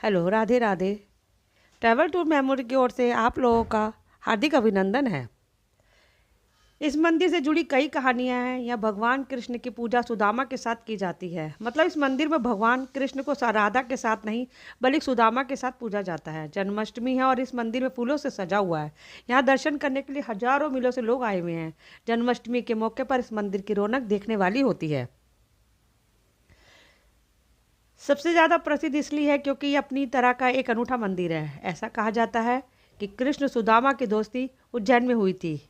Hello, Radhe Radhe. Travel tour memory की ओर से आप लोगों का हार्दिक अभिनंदन है। इस मंदिर से जुड़ी कई कहानियां हैं। यहाँ भगवान कृष्ण की पूजा सुदामा के साथ की जाती है। मतलब इस मंदिर में भगवान कृष्ण को राधा के साथ नहीं बल्कि सुदामा के साथ पूजा जाता है। जन्माष्टमी है और इस मंदिर में फूलों से सजा हुआ है। यहाँ दर्शन करने के लिए हजारों मीलों से लोग आए हुए हैं। जन्माष्टमी के मौके पर इस मंदिर की रौनक देखने वाली होती है। सबसे ज़्यादा प्रसिद्ध इसलिए है क्योंकि ये अपनी तरह का एक अनूठा मंदिर है। ऐसा कहा जाता है कि कृष्ण सुदामा की दोस्ती उज्जैन में हुई थी।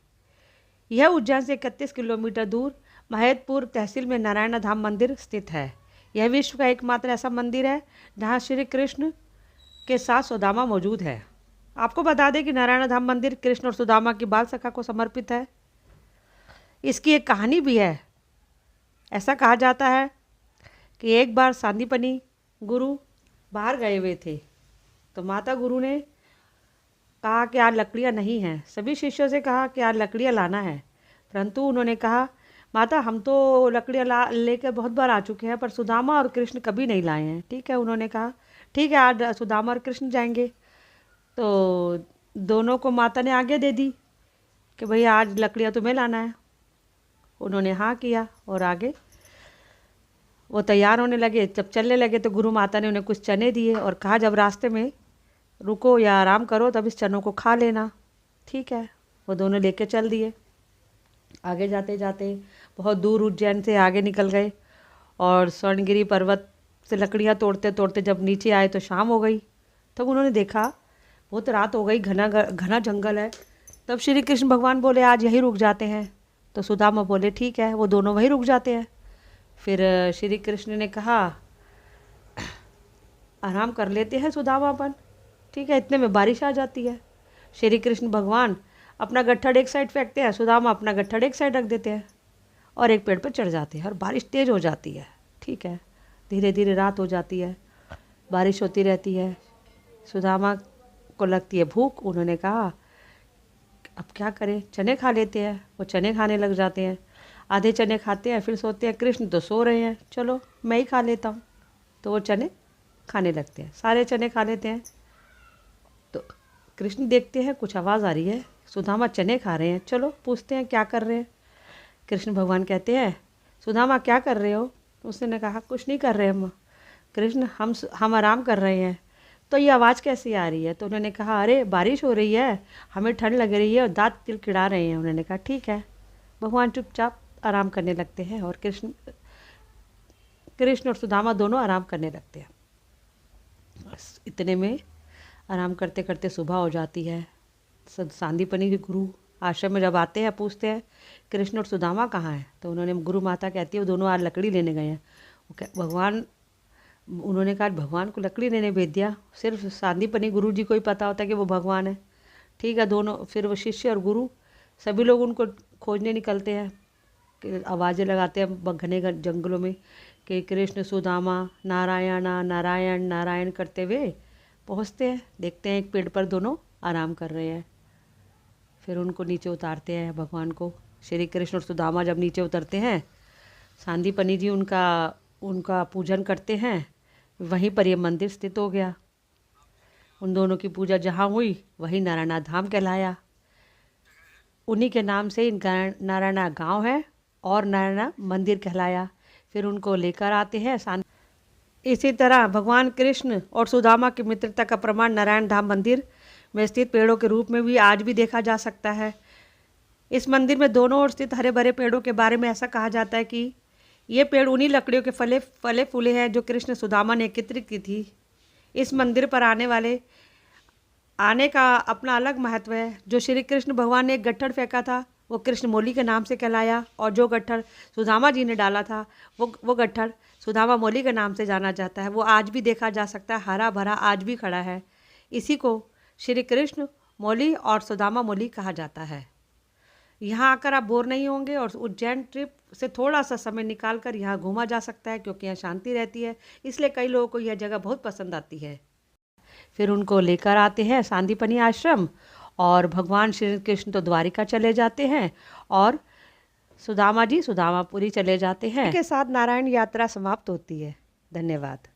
यह उज्जैन से 31 किलोमीटर दूर महैतपुर तहसील में नारायण धाम मंदिर स्थित है। यह विश्व का एकमात्र ऐसा मंदिर है जहाँ श्री कृष्ण के साथ सुदामा मौजूद है। आपको बता दें कि नारायण धाम मंदिर कृष्ण और सुदामा की बाल सखा को समर्पित है। इसकी एक कहानी भी है। ऐसा कहा जाता है कि एक बार सांदीपनी गुरु बाहर गए हुए थे तो माता गुरु ने कहा कि यार लकड़ियाँ नहीं हैं। सभी शिष्यों से कहा कि यार लकड़ियाँ लाना है, परंतु उन्होंने कहा माता हम तो लकड़ियाँ ला लेकर बहुत बार आ चुके हैं, पर सुदामा और कृष्ण कभी नहीं लाए हैं। ठीक है, उन्होंने कहा ठीक है आज सुदामा और कृष्ण जाएंगे। तो दोनों को माता ने आगे दे दी कि भैया आज लकड़ियाँ तुम्हें लाना है। उन्होंने हाँ किया और आगे वो तैयार होने लगे। जब चलने लगे तो गुरु माता ने उन्हें कुछ चने दिए और कहा जब रास्ते में रुको या आराम करो तब इस चनों को खा लेना। ठीक है, वो दोनों लेके चल दिए। आगे जाते जाते बहुत दूर उज्जैन से आगे निकल गए और स्वर्णगिरी पर्वत से लकड़ियाँ तोड़ते तोड़ते जब नीचे आए तो शाम हो गई। तब उन्होंने देखा बहुत रात हो गई, घना घना जंगल है। तब श्री कृष्ण भगवान बोले आज यहीं रुक जाते हैं। तो सुदामा बोले ठीक है, वो दोनों वहीं रुक जाते हैं। फिर श्री कृष्ण ने कहा आराम कर लेते हैं सुदामापन। ठीक है, इतने में बारिश आ जाती है। श्री कृष्ण भगवान अपना गट्ठड़ एक साइड फेंकते हैं, सुदामा अपना गट्ठड़ एक साइड रख देते हैं और एक पेड़ पर चढ़ जाते हैं और बारिश तेज़ हो जाती है। ठीक है, धीरे धीरे रात हो जाती है, बारिश होती रहती है। सुदामा को लगती है भूख। उन्होंने कहा अब क्या करें, चने खा लेते हैं। वो चने खाने लग जाते हैं। आधे चने खाते हैं, फिर सोचते हैं कृष्ण तो सो रहे हैं, चलो मैं ही खा लेता हूँ। तो वो चने खाने लगते हैं, सारे चने खा लेते हैं। तो कृष्ण देखते हैं कुछ आवाज़ आ रही है, सुदामा चने खा रहे हैं, चलो पूछते हैं क्या कर रहे हैं। कृष्ण भगवान कहते हैं सुदामा क्या कर रहे हो। उसने कहा कुछ नहीं कर रहे हम कृष्ण, हम आराम कर रहे हैं। तो ये आवाज़ कैसी आ रही है। तो उन्होंने कहा अरे बारिश हो रही है, हमें ठंड लग रही है और दांत किड़किड़ा रहे हैं। उन्होंने कहा ठीक है। भगवान चुपचाप आराम करने लगते हैं और कृष्ण और सुदामा दोनों आराम करने लगते हैं। बस इतने में आराम करते करते सुबह हो जाती है। सांदीपनी के गुरु आश्रम में जब आते हैं पूछते हैं कृष्ण और सुदामा कहाँ हैं। तो उन्होंने गुरु माता कहती है वो दोनों आज लकड़ी लेने गए हैं। भगवान उन्होंने कहा भगवान को लकड़ी लेने भेज दिया। सिर्फ सांदीपनी गुरु जी को ही पता होता है कि वो भगवान है। ठीक है, दोनों फिर वो शिष्य और गुरु सभी लोग उनको खोजने निकलते हैं कि आवाज़ें लगाते हैं घने जंगलों में कि कृष्ण सुदामा नारायण नारायण नारायण करते हुए पहुँचते हैं। देखते हैं एक पेड़ पर दोनों आराम कर रहे हैं। फिर उनको नीचे उतारते हैं भगवान को। श्री कृष्ण और सुदामा जब नीचे उतरते हैं सांदीपनी जी उनका पूजन करते हैं। वहीं पर ये मंदिर स्थित हो गया। उन दोनों की पूजा जहाँ हुई वहीं नारायण धाम कहलाया। उन्हीं के नाम से इनका नारायण गांव है और नारायण मंदिर कहलाया। फिर उनको लेकर आते हैं। इसी तरह भगवान कृष्ण और सुदामा की मित्रता का प्रमाण नारायण धाम मंदिर में स्थित पेड़ों के रूप में भी आज भी देखा जा सकता है। इस मंदिर में दोनों ओर स्थित हरे भरे पेड़ों के बारे में ऐसा कहा जाता है कि ये पेड़ उन्हीं लकड़ियों के फले फूले हैं जो कृष्ण सुदामा ने एकत्रित की थी। इस मंदिर पर आने का अपना अलग महत्व है। जो श्री कृष्ण भगवान ने एक गट्ठड़ फेंका था वो कृष्ण मौली के नाम से कहलाया और जो गट्ठड़ सुदामा जी ने डाला था वो गट्ठड़ सुदामा मौली के नाम से जाना जाता है। वो आज भी देखा जा सकता है, हरा भरा आज भी खड़ा है। इसी को श्री कृष्ण मौली और सुदामा मौली कहा जाता है। यहाँ आकर आप बोर नहीं होंगे और उज्जैन ट्रिप से थोड़ा सा समय निकाल कर यहाँ घूमा जा सकता है क्योंकि यहाँ शांति रहती है, इसलिए कई लोगों को यह जगह बहुत पसंद आती है। फिर उनको लेकर आते हैं सांदीपनी आश्रम और भगवान श्री कृष्ण तो द्वारिका चले जाते हैं और सुदामा जी सुदामापुरी चले जाते हैं। के साथ नारायण यात्रा समाप्त होती है। धन्यवाद।